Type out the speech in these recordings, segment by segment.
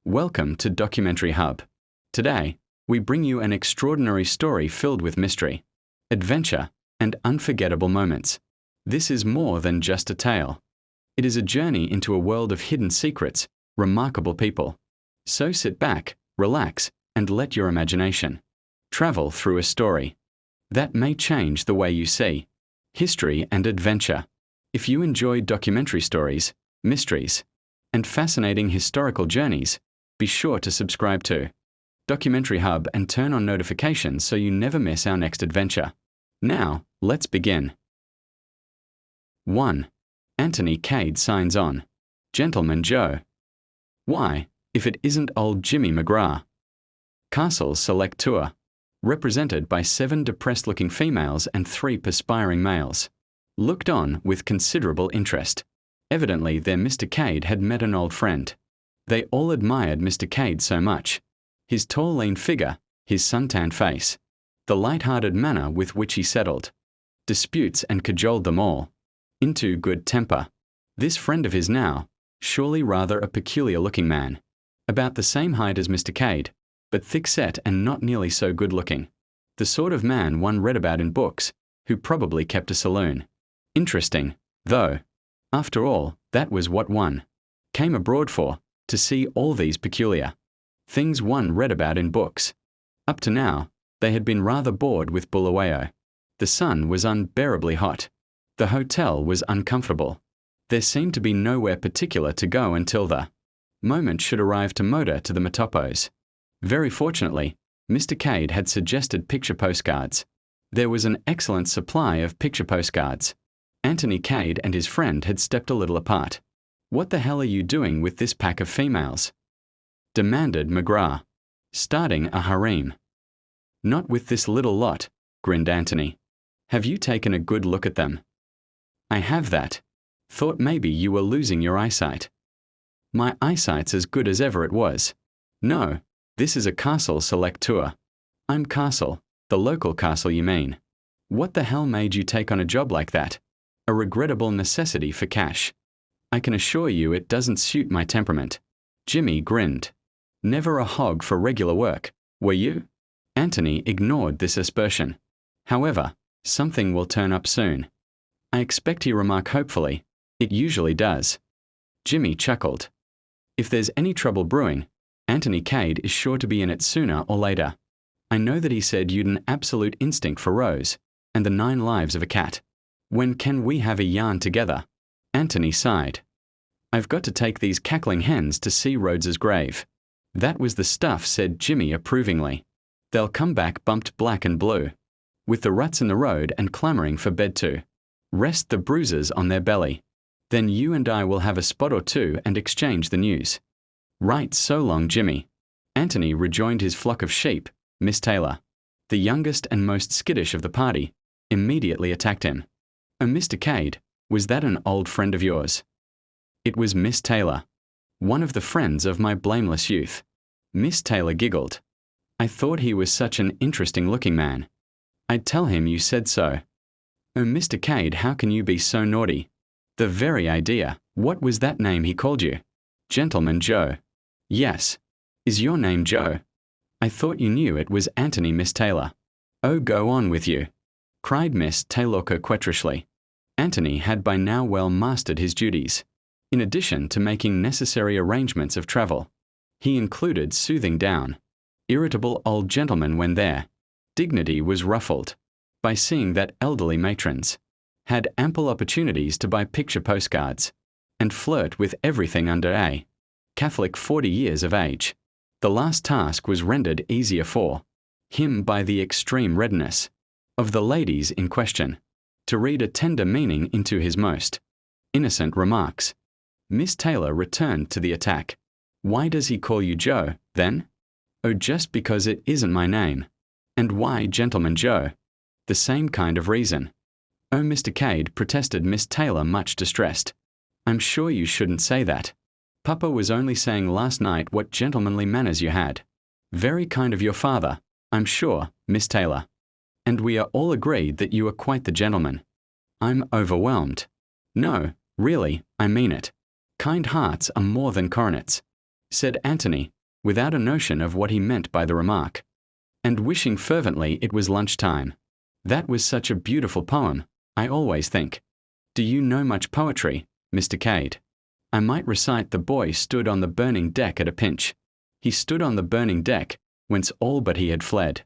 Welcome to Documentary Hub. Today, we bring you an extraordinary story filled with mystery, adventure, and unforgettable moments. This is more than just a tale. It is a journey into a world of hidden secrets, remarkable people. So sit back, relax, and let your imagination travel through a story that may change the way you see history and adventure. If you enjoy documentary stories, mysteries, and fascinating historical journeys, be sure to subscribe to Documentary Hub and turn on notifications so you never miss our next adventure. Now, let's begin. 1. Anthony Cade signs on. Gentleman Joe. Why, if it isn't old Jimmy McGrath? Castle Select Tour. Represented by 7 depressed-looking females and 3 perspiring males. Looked on with considerable interest. Evidently, their Mr. Cade had met an old friend. They all admired Mr. Cade so much. His tall, lean figure, his suntanned face, the light-hearted manner with which he settled disputes and cajoled them all into good temper. This friend of his now, surely rather a peculiar-looking man, about the same height as Mr. Cade, but thick-set and not nearly so good-looking. The sort of man one read about in books, who probably kept a saloon. Interesting, though. After all, that was what one came abroad for, to see all these peculiar things one read about in books. Up to now, they had been rather bored with Bulawayo. The sun was unbearably hot. The hotel was uncomfortable. There seemed to be nowhere particular to go until the moment should arrive to motor to the Matopos. Very fortunately, Mr. Cade had suggested picture postcards. There was an excellent supply of picture postcards. Anthony Cade and his friend had stepped a little apart. "What the hell are you doing with this pack of females?" demanded McGrath. "Starting a harem." "Not with this little lot," grinned Anthony. "Have you taken a good look at them?" "I have that. Thought maybe you were losing your eyesight." "My eyesight's as good as ever it was." "No, this is a Castle Select Tour." "I'm Castle, the local castle you mean." "What the hell made you take on a job like that?" "A regrettable necessity for cash. I can assure you it doesn't suit my temperament." Jimmy grinned. "Never a hog for regular work, were you?" Anthony ignored this aspersion. "However, something will turn up soon." "I expect," he remarked hopefully. "It usually does." Jimmy chuckled. "If there's any trouble brewing, Anthony Cade is sure to be in it sooner or later. I know that he said you'd an absolute instinct for Rose and the 9 lives of a cat. When can we have a yarn together?" Anthony sighed. "I've got to take these cackling hens to see Rhodes's grave." "That was the stuff," said Jimmy approvingly. "They'll come back bumped black and blue, with the ruts in the road and clamoring for bed to rest the bruises on their belly. Then you and I will have a spot or two and exchange the news." "Right, so long, Jimmy." Anthony rejoined his flock of sheep. Miss Taylor, the youngest and most skittish of the party, immediately attacked him. "Oh, Mr. Cade, was that an old friend of yours?" "It was Miss Taylor, one of the friends of my blameless youth." Miss Taylor giggled. "I thought he was such an interesting-looking man. I'd tell him you said so." "Oh, Mr. Cade, how can you be so naughty?" "The very idea. What was that name he called you?" "Gentleman Joe." "Yes. Is your name Joe? I thought you knew it was Anthony, Miss Taylor." "Oh, go on with you," cried Miss Taylor coquettishly. Anthony had by now well mastered his duties. In addition to making necessary arrangements of travel, he included soothing down irritable old gentlemen when their dignity was ruffled by seeing that elderly matrons had ample opportunities to buy picture postcards and flirt with everything under a Catholic 40 years of age. The last task was rendered easier for him by the extreme readiness of the ladies in question to read a tender meaning into his most innocent remarks. Miss Taylor returned to the attack. "Why does he call you Joe, then?" "Oh, just because it isn't my name." "And why Gentleman Joe?" "The same kind of reason." "Oh, Mr. Cade," protested Miss Taylor, much distressed. "I'm sure you shouldn't say that. Papa was only saying last night what gentlemanly manners you had." "Very kind of your father, I'm sure, Miss Taylor. And we are all agreed that you are quite the gentleman." "I'm overwhelmed." "No, really, I mean it. Kind hearts are more than coronets," said Anthony, without a notion of what he meant by the remark, and wishing fervently it was lunchtime. That was such a beautiful poem, I always think. Do you know much poetry, Mr. Cade? I might recite The boy stood on the burning deck at a pinch. He stood on the burning deck, whence all but he had fled.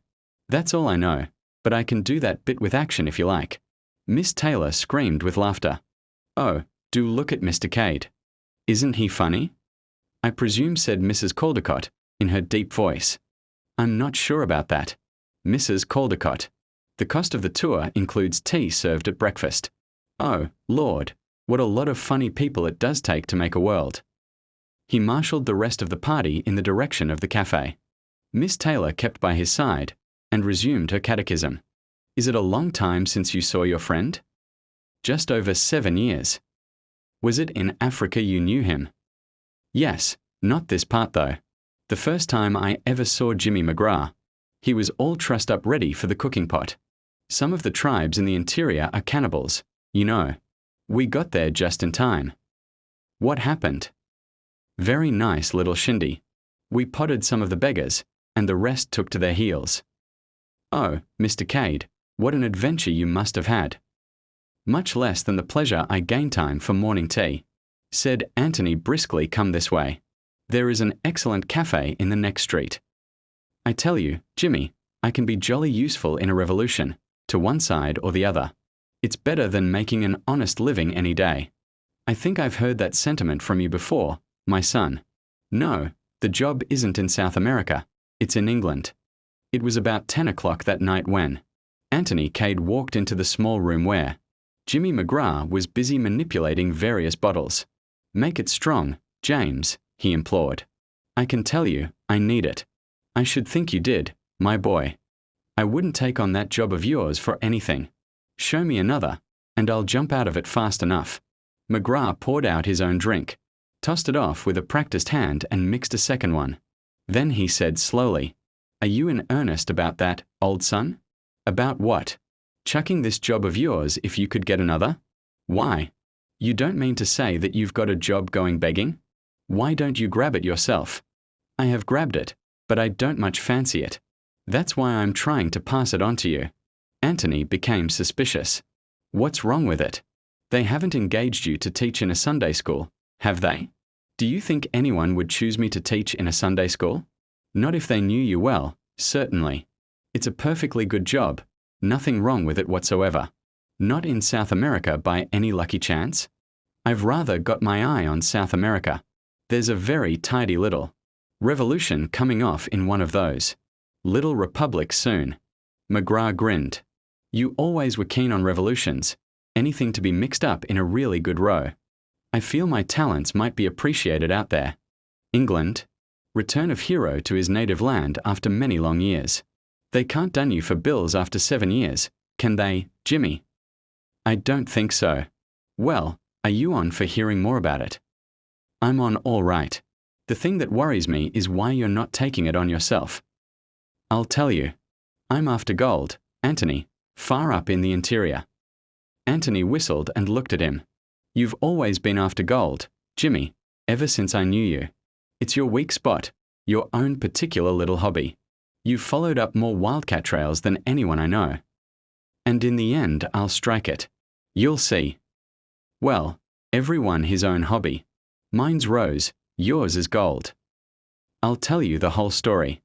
That's all I know, but I can do that bit with action if you like. Miss Taylor screamed with laughter. Oh, do look at Mr. Cade. Isn't he funny? I presume, said Mrs. Caldecott, in her deep voice. I'm not sure about that. Mrs. Caldecott. The cost of the tour includes tea served at breakfast. Oh, Lord, what a lot of funny people it does take to make a world. He marshalled the rest of the party in the direction of the cafe. Miss Taylor kept by his side and resumed her catechism. Is it a long time since you saw your friend? Just over 7 years. Was it in Africa you knew him? Yes, not this part though. The first time I ever saw Jimmy McGrath. He was all trussed up ready for the cooking pot. Some of the tribes in the interior are cannibals, you know. We got there just in time. What happened? Very nice little shindy. We potted some of the beggars, and the rest took to their heels. Oh, Mr. Cade, what an adventure you must have had. Much less than the pleasure I gained time for morning tea. Said Anthony briskly, come this way. There is an excellent cafe in the next street. I tell you, Jimmy, I can be jolly useful in a revolution, to one side or the other. It's better than making an honest living any day. I think I've heard that sentiment from you before, my son. No, the job isn't in South America, it's in England. It was about 10 o'clock that night when Anthony Cade walked into the small room where Jimmy McGrath was busy manipulating various bottles. Make it strong, James, he implored. I can tell you, I need it. I should think you did, my boy. I wouldn't take on that job of yours for anything. Show me another, and I'll jump out of it fast enough. McGrath poured out his own drink, tossed it off with a practiced hand and mixed a second one. Then he said slowly, Are you in earnest about that, old son? About what? Chucking this job of yours if you could get another? Why? You don't mean to say that you've got a job going begging? Why don't you grab it yourself? I have grabbed it, but I don't much fancy it. That's why I'm trying to pass it on to you. Anthony became suspicious. What's wrong with it? They haven't engaged you to teach in a Sunday school, have they? Do you think anyone would choose me to teach in a Sunday school? Not if they knew you well, certainly. It's a perfectly good job. Nothing wrong with it whatsoever. Not in South America by any lucky chance? I've rather got my eye on South America. There's a very tidy little revolution coming off in one of those little republics soon. McGrath grinned. You always were keen on revolutions, anything to be mixed up in a really good row. I feel my talents might be appreciated out there. England. Return of hero to his native land after many long years. They can't dun you for bills after 7 years, can they, Jimmy? I don't think so. Well, are you on for hearing more about it? I'm on all right. The thing that worries me is why you're not taking it on yourself. I'll tell you. I'm after gold, Anthony, far up in the interior. Anthony whistled and looked at him. You've always been after gold, Jimmy, ever since I knew you. It's your weak spot, your own particular little hobby. You've followed up more wildcat trails than anyone I know. And in the end, I'll strike it. You'll see. Well, everyone his own hobby. Mine's rose, yours is gold. I'll tell you the whole story.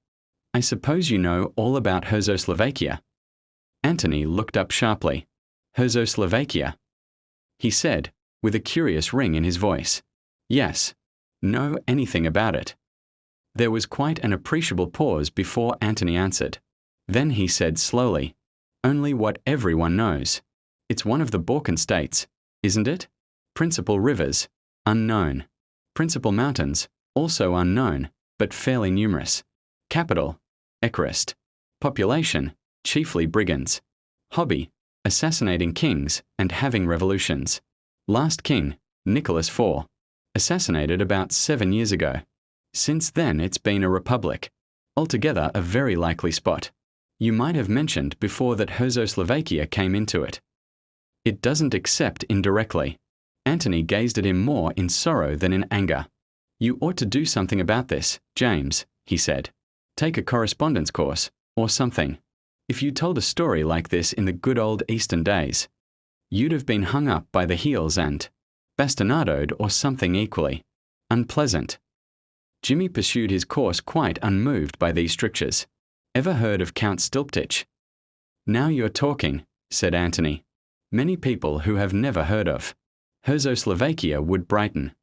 I suppose you know all about Czechoslovakia. Anthony looked up sharply. Czechoslovakia? He said, with a curious ring in his voice. Yes. Know anything about it? There was quite an appreciable pause before Anthony answered. Then he said slowly, Only what everyone knows. It's one of the Balkan states, isn't it? Principal rivers, unknown. Principal mountains, also unknown, but fairly numerous. Capital, Bucharest. Population, chiefly brigands. Hobby, assassinating kings and having revolutions. Last king, Nicholas IV. Assassinated about 7 years ago. Since then it's been a republic. Altogether a very likely spot. You might have mentioned before that Czechoslovakia came into it. It doesn't except indirectly. Anthony gazed at him more in sorrow than in anger. You ought to do something about this, James, he said. Take a correspondence course, or something. If you told a story like this in the good old Eastern days, you'd have been hung up by the heels and bastinadoed or something equally unpleasant. Jimmy pursued his course quite unmoved by these strictures. Ever heard of Count Stilptich? Now you're talking, said Anthony. Many people who have never heard of Czechoslovakia would brighten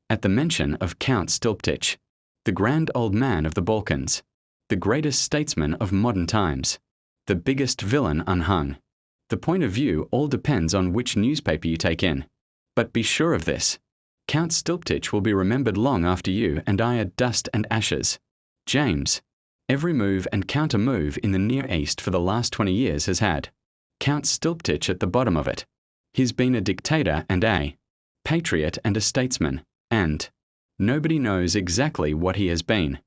at the mention of Count Stilptich, the grand old man of the Balkans, the greatest statesman of modern times, the biggest villain unhung. The point of view all depends on which newspaper you take in. But be sure of this. Count Stilptich will be remembered long after you and I are dust and ashes. James, every move and counter-move in the Near East for the last 20 years has had Count Stilptich at the bottom of it. He's been a dictator and a patriot and a statesman, and nobody knows exactly what he has been,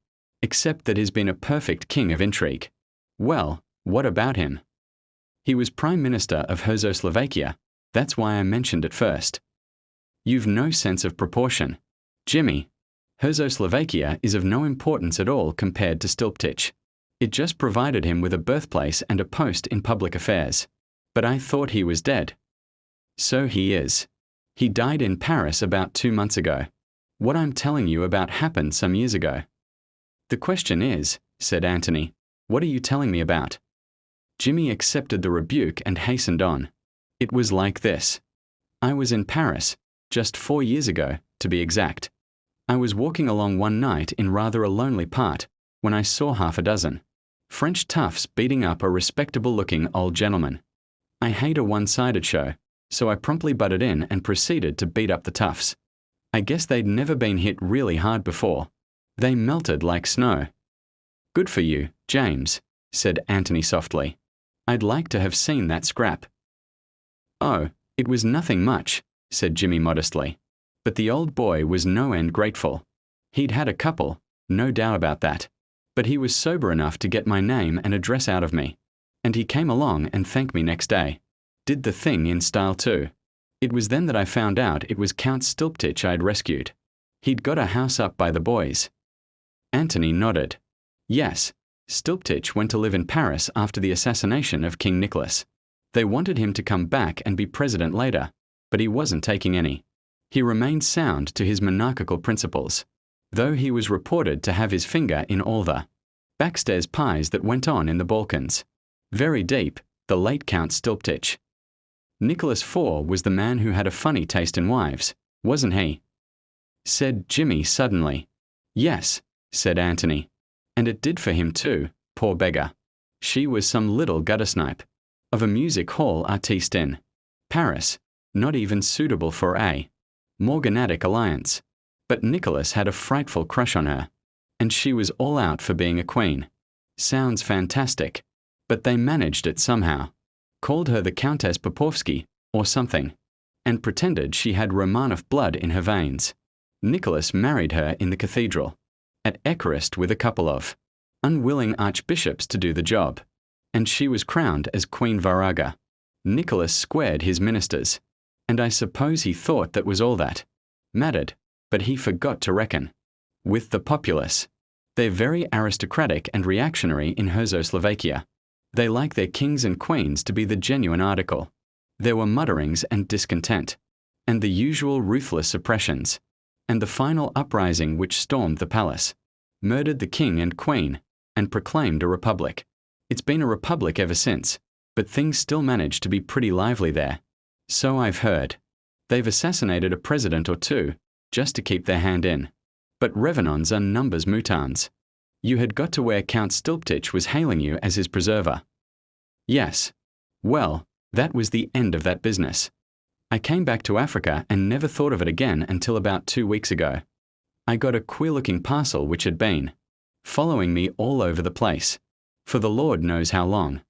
except that he's been a perfect king of intrigue. Well, what about him? He was Prime Minister of Czechoslovakia. That's why I mentioned it first. You've no sense of proportion. Jimmy, Czechoslovakia is of no importance at all compared to Stilptich. It just provided him with a birthplace and a post in public affairs. But I thought he was dead. So he is. He died in Paris about 2 months ago. What I'm telling you about happened some years ago. The question is, said Anthony, what are you telling me about? Jimmy accepted the rebuke and hastened on. It was like this. I was in Paris, just 4 years ago, to be exact. I was walking along one night in rather a lonely part, when I saw half a dozen French toughs beating up a respectable-looking old gentleman. I hate a one-sided show, so I promptly butted in and proceeded to beat up the toughs. I guess they'd never been hit really hard before. They melted like snow. Good for you, James, said Anthony softly. I'd like to have seen that scrap. Oh, it was nothing much, said Jimmy modestly. But the old boy was no end grateful. He'd had a couple, no doubt about that. But he was sober enough to get my name and address out of me. And he came along and thanked me next day. Did the thing in style too. It was then that I found out it was Count Stilptich I'd rescued. He'd got a house up by the boys. Anthony nodded. Yes, Stilptich went to live in Paris after the assassination of King Nicholas. They wanted him to come back and be president later, but he wasn't taking any. He remained sound to his monarchical principles, though he was reported to have his finger in all the backstairs pies that went on in the Balkans. Very deep, the late Count Stilptich. Nicholas IV was the man who had a funny taste in wives, wasn't he? Said Jimmy suddenly. Yes, said Anthony. And it did for him too, poor beggar. She was some little guttersnipe of a music hall artiste in Paris, not even suitable for a morganatic alliance. But Nicholas had a frightful crush on her, and she was all out for being a queen. Sounds fantastic, but they managed it somehow. Called her the Countess Popovsky, or something, and pretended she had Romanov blood in her veins. Nicholas married her in the cathedral, at Eucharist with a couple of unwilling archbishops to do the job, and she was crowned as Queen Varaga. Nicholas squared his ministers, and I suppose he thought that was all that mattered, but he forgot to reckon with the populace. They're very aristocratic and reactionary in Czechoslovakia. They like their kings and queens to be the genuine article. There were mutterings and discontent, and the usual ruthless suppressions, and the final uprising which stormed the palace, murdered the king and queen, and proclaimed a republic. It's been a republic ever since, but things still manage to be pretty lively there. So I've heard. They've assassinated a president or two, just to keep their hand in. But revenants are numbers mutans. You had got to where Count Stilptich was hailing you as his preserver. Yes. Well, that was the end of that business. I came back to Africa and never thought of it again until about 2 weeks ago. I got a queer-looking parcel which had been following me all over the place, for the Lord knows how long.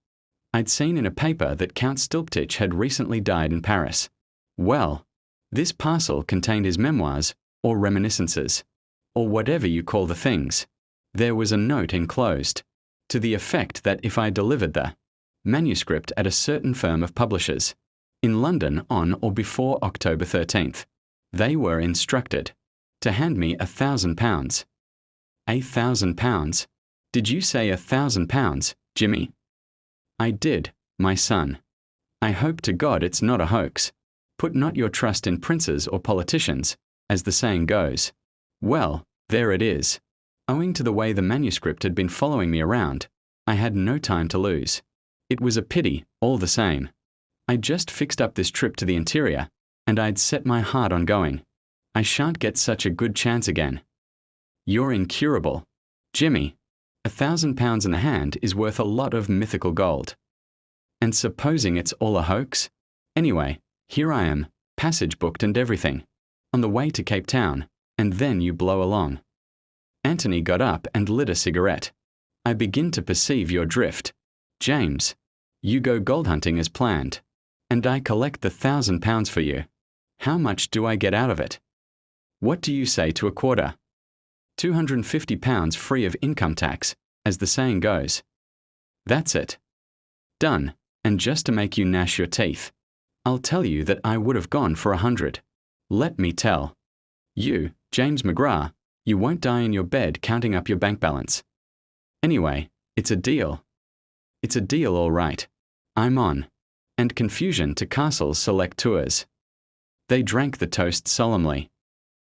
I'd seen in a paper that Count Stilptich had recently died in Paris. Well, this parcel contained his memoirs, or reminiscences, or whatever you call the things. There was a note enclosed, to the effect that if I delivered the manuscript at a certain firm of publishers, in London on or before October 13th, they were instructed to hand me £1,000. £1,000? Did you say £1,000, Jimmy? I did, my son. I hope to God it's not a hoax. Put not your trust in princes or politicians, as the saying goes. Well, there it is. Owing to the way the manuscript had been following me around, I had no time to lose. It was a pity, all the same. I'd just fixed up this trip to the interior, and I'd set my heart on going. I shan't get such a good chance again. You're incurable. Jimmy, £1,000 in the hand is worth a lot of mythical gold. And supposing it's all a hoax? Anyway, here I am, passage booked and everything, on the way to Cape Town, and then you blow along. Anthony got up and lit a cigarette. I begin to perceive your drift. James, you go gold hunting as planned, and I collect the £1,000 for you. How much do I get out of it? What do you say to a quarter? £250 free of income tax, as the saying goes. That's it. Done, and just to make you gnash your teeth, I'll tell you that I would have gone for 100. Let me tell. You, James McGrath, you won't die in your bed counting up your bank balance. Anyway, it's a deal. It's a deal all right. I'm on. And confusion to Castle's select tours. They drank the toast solemnly.